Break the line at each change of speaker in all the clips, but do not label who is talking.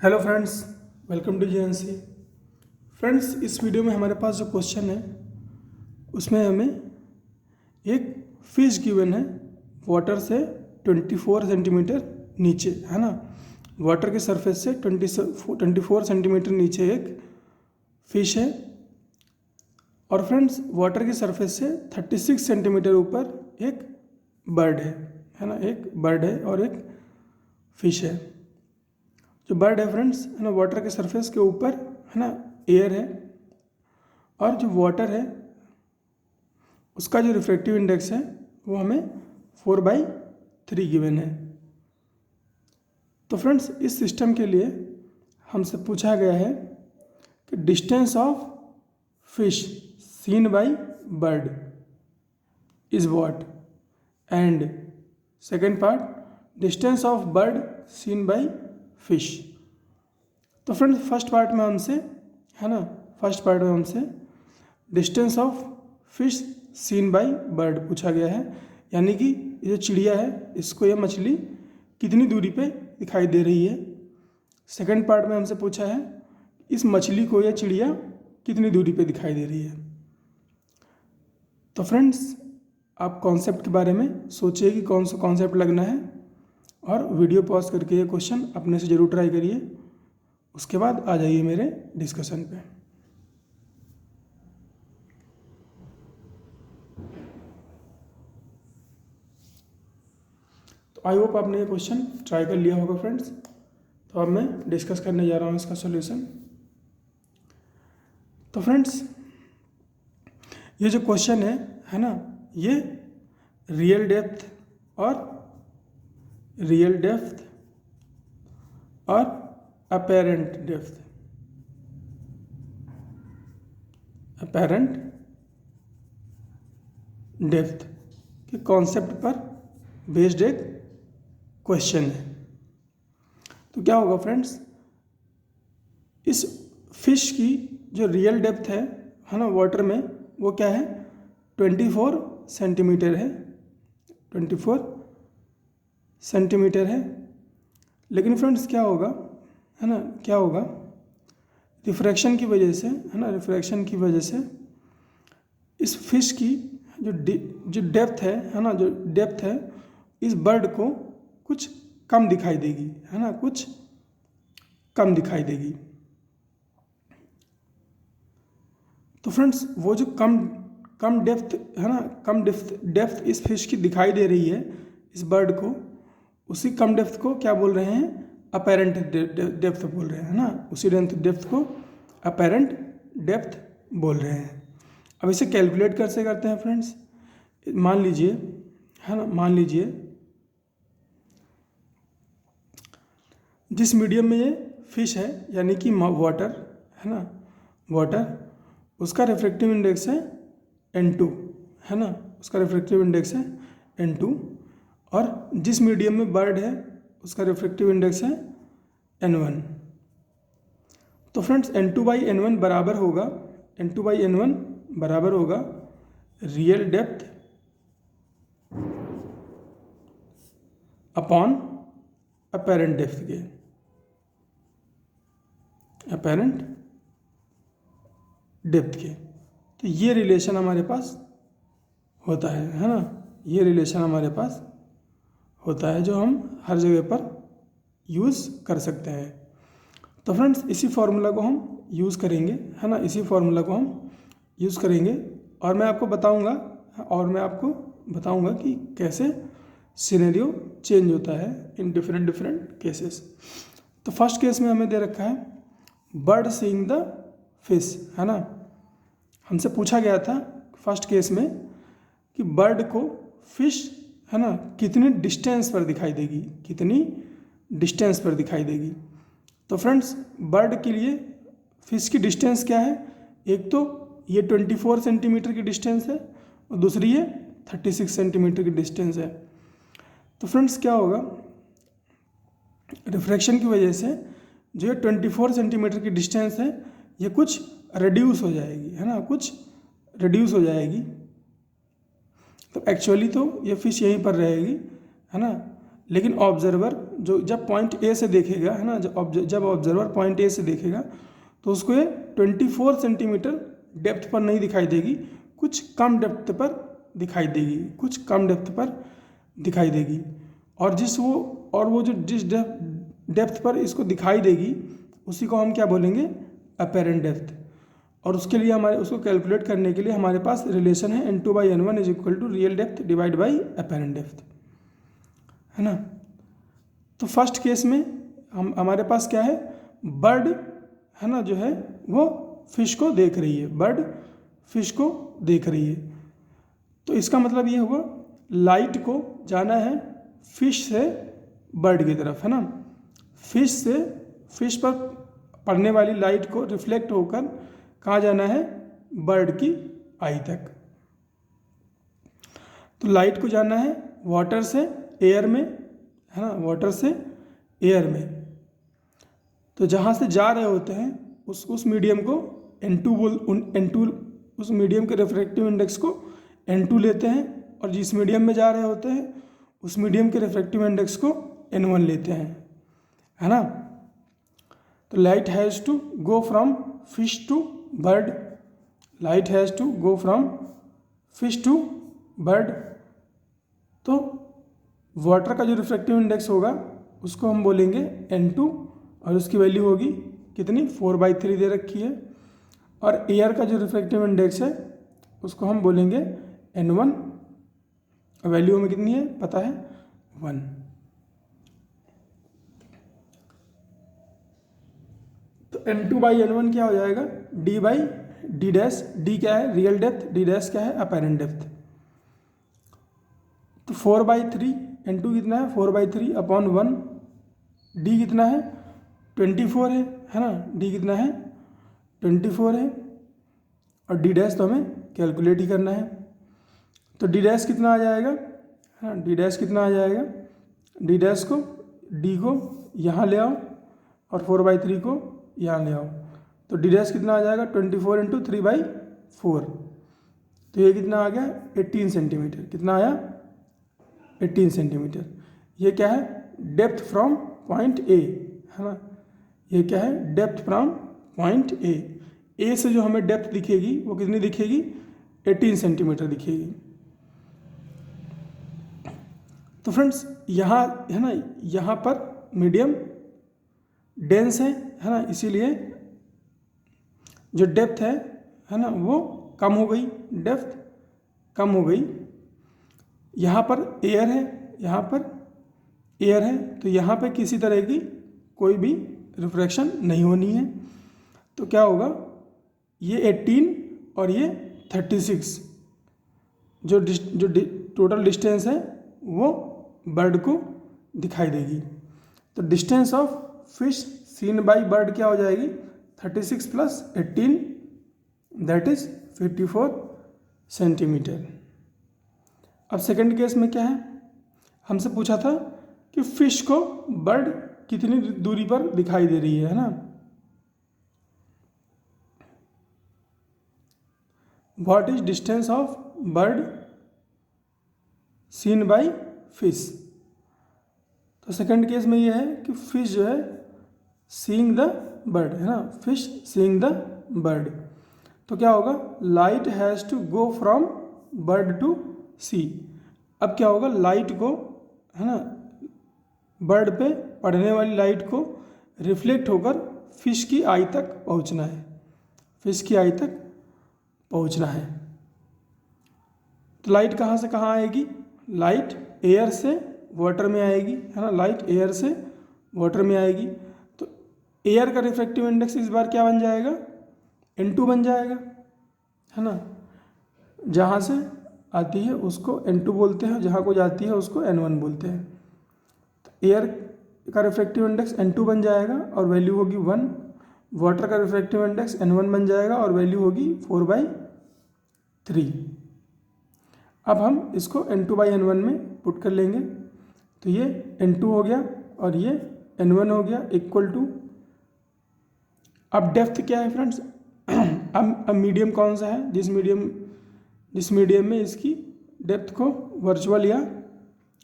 Hello friends, welcome to GNC. Friends, इस video में हमारे पास जो क्वेश्चन है उसमें हमें एक फिश गिवन है वाटर से 24 सेंटीमीटर नीचे, है ना। वाटर के सरफेस से 24 सेंटीमीटर नीचे एक फिश है। और फ्रेंड्स, वाटर की सरफेस से 36 सेंटीमीटर ऊपर एक बर्ड है ना। एक बर्ड है और एक फिश है। जो बर्ड है फ्रेंड्स, है ना, वाटर के सरफेस के ऊपर, है ना, एयर है। और जो वाटर है उसका जो रिफ्रैक्टिव इंडेक्स है वो हमें 4/3 गिवन है। तो फ्रेंड्स, इस सिस्टम के लिए हमसे पूछा गया है कि distance of fish seen by bird is what, and second part distance of bird seen by fish. तो फ्रेंड्स, फर्स्ट पार्ट में हमसे distance of fish seen by bird पूछा गया है, यानी कि ये जो चिड़िया है इसको ये मछली कितनी दूरी पे दिखाई दे रही है। सेकंड पार्ट में हमसे पूछा है इस मछली को यह चिड़िया कितनी दूरी पे दिखाई दे रही है। तो फ्रेंड्स, आप कॉन्सेप्ट के बारे में सोचिए कि कौन सा कॉन्सेप्ट लगना है, और वीडियो पॉज करके ये क्वेश्चन अपने से ज़रूर ट्राई करिए। उसके बाद आ जाइए मेरे डिस्कशन पे। तो आई होप आपने ये क्वेश्चन ट्राई कर लिया होगा फ्रेंड्स। तो अब मैं डिस्कस करने जा रहा हूँ इसका सॉल्यूशन। तो फ्रेंड्स, ये जो क्वेश्चन है ना, ये रियल डेप्थ और अपेरेंट डेप्थ के कॉन्सेप्ट पर बेस्ड एक क्वेश्चन है। तो क्या होगा फ्रेंड्स, इस फिश की जो रियल डेप्थ है ना, वाटर में, वो क्या है, 24 सेंटीमीटर है। 24 सेंटीमीटर है। लेकिन फ्रेंड्स क्या होगा, है ना, क्या होगा, रिफ्रैक्शन की वजह से, है ना, रिफ्रैक्शन की वजह से इस फिश की जो डेप्थ है ना, जो डेप्थ है इस बर्ड को कुछ कम दिखाई देगी, है ना, कुछ कम दिखाई देगी। तो फ्रेंड्स, वो जो कम डेप्थ है ना, कम डेप्थ इस फिश की दिखाई दे रही है इस बर्ड को, उसी कम डेप्थ को क्या बोल रहे हैं, अपेरेंट डेप्थ बोल रहे हैं, ना। उसी डेप्थ को अपेरेंट डेप्थ बोल रहे हैं। अब इसे कैलकुलेट कैसे करते हैं फ्रेंड्स। मान लीजिए, है ना, मान लीजिए जिस मीडियम में ये फिश है, यानी कि वाटर, है ना, वाटर, उसका रिफ्रैक्टिव इंडेक्स है N2, है ना, उसका रिफ्रैक्टिव इंडेक्स है N2। और जिस मीडियम में बर्ड है उसका रिफ्रैक्टिव इंडेक्स है N1। तो फ्रेंड्स, N2/N1 बराबर होगा real depth upon apparent depth के, अपेरेंट डेप्थ के। तो ये रिलेशन हमारे पास होता है ना, ये रिलेशन हमारे पास होता है जो हम हर जगह पर यूज़ कर सकते हैं। तो फ्रेंड्स, इसी फार्मूला को हम यूज़ करेंगे, है ना, इसी फार्मूला को हम यूज़ करेंगे। और मैं आपको बताऊंगा कि कैसे सिनेरियो चेंज होता है इन डिफरेंट केसेस। तो फर्स्ट केस में हमें दे रखा है बर्ड सीइंग द फिश, है ना। हमसे पूछा गया था फर्स्ट केस में कि बर्ड को फिश, है ना, कितनी डिस्टेंस पर दिखाई देगी। तो फ्रेंड्स, बर्ड के लिए फिश की डिस्टेंस क्या है, एक तो ये 24 सेंटीमीटर की डिस्टेंस है और दूसरी ये 36 सेंटीमीटर की डिस्टेंस है। तो फ्रेंड्स क्या होगा, रिफ्रैक्शन की वजह से जो ये 24 सेंटीमीटर की डिस्टेंस है ये कुछ रिड्यूस हो जाएगी, है ना, कुछ रिड्यूस हो जाएगी। तो एक्चुअली तो ये फिश यहीं पर रहेगी, है ना, लेकिन ऑब्जर्वर जो जब पॉइंट ए से देखेगा, है ना, जब ऑब्जर्वर पॉइंट ए से देखेगा तो उसको ये 24 सेंटीमीटर डेप्थ पर नहीं दिखाई देगी, कुछ कम डेप्थ पर दिखाई देगी, कुछ कम डेप्थ पर दिखाई देगी। और वो जो जिस डेप्थ पर इसको दिखाई देगी उसी को हम क्या बोलेंगे, अपेरेंट डेप्थ। और उसके लिए उसको कैलकुलेट करने के लिए हमारे पास रिलेशन है N2/N1 is equal to real depth divide by apparent depth, है ना। तो फर्स्ट केस में हमारे पास क्या है, बर्ड, है ना, जो है वो फिश को देख रही है, बर्ड फिश को देख रही है। तो इसका मतलब ये हुआ लाइट को जाना है फिश से बर्ड की तरफ, है ना। फिश पर पड़ने वाली लाइट को रिफ्लेक्ट होकर कहाँ जाना है, बर्ड की आई तक। तो लाइट को जाना है वाटर से एयर में, है ना, वाटर से एयर में। तो जहाँ से जा रहे होते हैं उस मीडियम को N2 उस मीडियम के रिफ्रैक्टिव इंडेक्स को N2 लेते हैं, और जिस मीडियम में जा रहे होते हैं उस मीडियम के रिफ्रैक्टिव इंडेक्स को N1 लेते हैं, है ना। तो light has to go from fish to bird, light has to go from fish to bird. तो वाटर का जो रिफ्रैक्टिव इंडेक्स होगा उसको हम बोलेंगे N2, और उसकी वैल्यू होगी कितनी, 4/3 दे रखी है। और एयर का जो रिफ्रैक्टिव इंडेक्स है उसको हम बोलेंगे N1, वैल्यू हमें कितनी है पता है, 1। तो N2/N1 क्या हो जाएगा, D/D डैश, D क्या है रियल डेप्थ, D डैश क्या है अपेरेंट डेप्थ। तो 4/3, N2 कितना है 4/3 अपॉन 1, D कितना है 24 है ना, D कितना है 24 है, और D डैश तो हमें कैलकुलेट ही करना है। तो D डैश कितना आ जाएगा, हाँ D डैश कितना आ जाएगा, D डैश को D को यहाँ ले आओ और 4/3 को यहाँ ले आओ, तो D डैश कितना आ जाएगा 24 × 3/4। तो ये कितना आ गया 18 सेंटीमीटर, कितना आया 18 सेंटीमीटर। ये क्या है, डेप्थ फ्रॉम पॉइंट ए, है ना, ये क्या है डेप्थ फ्रॉम पॉइंट ए से जो हमें डेप्थ दिखेगी वो कितनी दिखेगी 18 सेंटीमीटर दिखेगी। तो फ्रेंड्स यहाँ है ना, यहाँ पर मीडियम डेंस है ना, इसीलिए जो डेप्थ है ना वो कम हो गई, डेप्थ कम हो गई। यहाँ पर एयर है, यहाँ पर एयर है, तो यहाँ पे किसी तरह की कोई भी रिफ्रैक्शन नहीं होनी है। तो क्या होगा, ये 18 और ये 36 जो टोटल डिस्टेंस है वो बर्ड को दिखाई देगी। तो distance of fish seen by bird क्या हो जाएगी 36 + 18 दैट इज 54 सेंटीमीटर। अब सेकंड केस में क्या है, हमसे पूछा था कि फिश को बर्ड कितनी दूरी पर दिखाई दे रही है ना। What is distance of bird seen by fish. तो सेकंड केस में ये है कि फिश जो है सीइंग द बर्ड, है ना, फिश सीइंग द बर्ड। तो क्या होगा, light has to go from bird to C. अब क्या होगा, लाइट को, है ना, बर्ड पे पड़ने वाली लाइट को रिफ्लेक्ट होकर फिश की आई तक पहुंचना है, फिश की आई तक पहुंचना है। तो लाइट कहाँ से कहाँ आएगी, लाइट एयर से वाटर में आएगी, है ना, लाइट एयर से वाटर में आएगी। तो एयर का रिफ्रैक्टिव इंडेक्स इस बार क्या बन जाएगा, N2 बन जाएगा, है ना। जहाँ से आती है उसको N2 बोलते हैं, जहाँ को जाती है उसको N1 बोलते हैं। तो एयर का रिफ्रैक्टिव इंडेक्स N2 बन जाएगा और वैल्यू होगी 1। वाटर का रिफ्रैक्टिव इंडेक्स N1 बन जाएगा और वैल्यू होगी 4/3। अब हम इसको N2/N1 में पुट कर लेंगे। तो ये N2 हो गया और ये N1 हो गया इक्वल टू, अब डेप्थ क्या है फ्रेंड्स, अब मीडियम कौन सा है, जिस मीडियम में इसकी डेप्थ को वर्चुअल या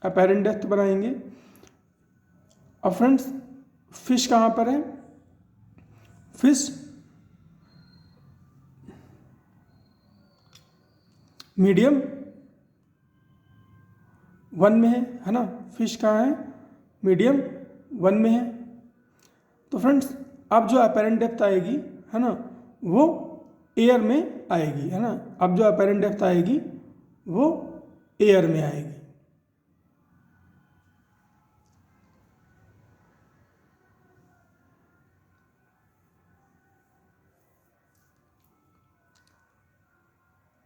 अपेरेंट डेप्थ बनाएंगे। अब फ्रेंड्स फिश कहाँ पर है? फिश मीडियम 1 में है ना। फिश कहाँ है? मीडियम 1 में है। तो फ्रेंड्स अब जो अपेरेंट डेप्थ आएगी है ना वो एयर में आएगी, है ना। अब जो अपेरेंट डेप्थ आएगी वो एयर में आएगी।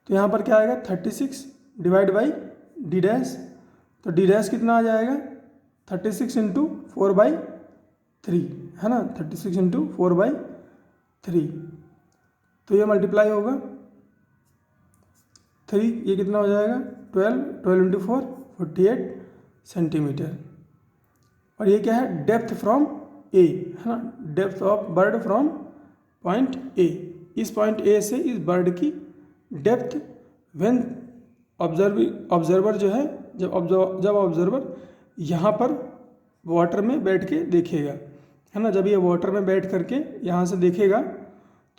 तो यहाँ पर क्या आएगा? 36 डिवाइड बाई डी डैश। तो डी डैश कितना आ जाएगा? 36 इंटू 4/3 है ना। 36 इंटू 4/3 तो ये मल्टीप्लाई होगा 3, ये कितना हो जाएगा? 12 इंटू 4 48 सेंटीमीटर। और ये क्या है? डेप्थ फ्रॉम ए, है ना। Depth of bird from point A. इस पॉइंट ए से इस बर्ड की डेप्थ व्हेन ऑब्जर्वर जो है, जब ऑब्जर्वर यहाँ पर वाटर में बैठ के देखेगा, है ना। जब ये वाटर में बैठ करके यहाँ से देखेगा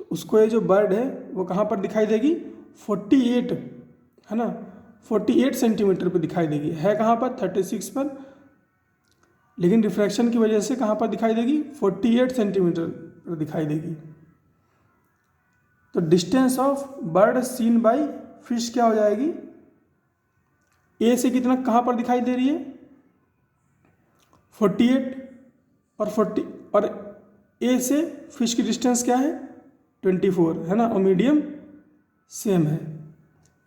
तो उसको ये जो बर्ड है वो कहाँ पर दिखाई देगी? 48, है ना, 48 सेंटीमीटर पर दिखाई देगी। है कहाँ पर? 36 पर, लेकिन रिफ्रैक्शन की वजह से कहाँ पर दिखाई देगी? 48 सेंटीमीटर पर दिखाई देगी। तो distance of bird seen by fish क्या हो जाएगी? ए से कितना कहाँ पर दिखाई दे रही है? 48 और ए से फिश की डिस्टेंस क्या है? 24, है ना। और मीडियम सेम है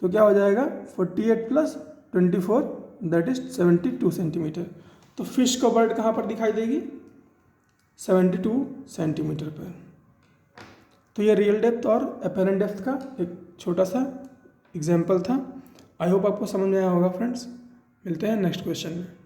तो क्या हो जाएगा? 48 प्लस 24 दैट इज 72 सेंटीमीटर। तो फिश को बर्ड कहाँ पर दिखाई देगी? 72 सेंटीमीटर पर। तो ये रियल डेप्थ और अपेरेंट डेप्थ का एक छोटा सा एग्जाम्पल था। आई होप आपको समझ में आया होगा फ्रेंड्स। मिलते हैं नेक्स्ट क्वेश्चन में।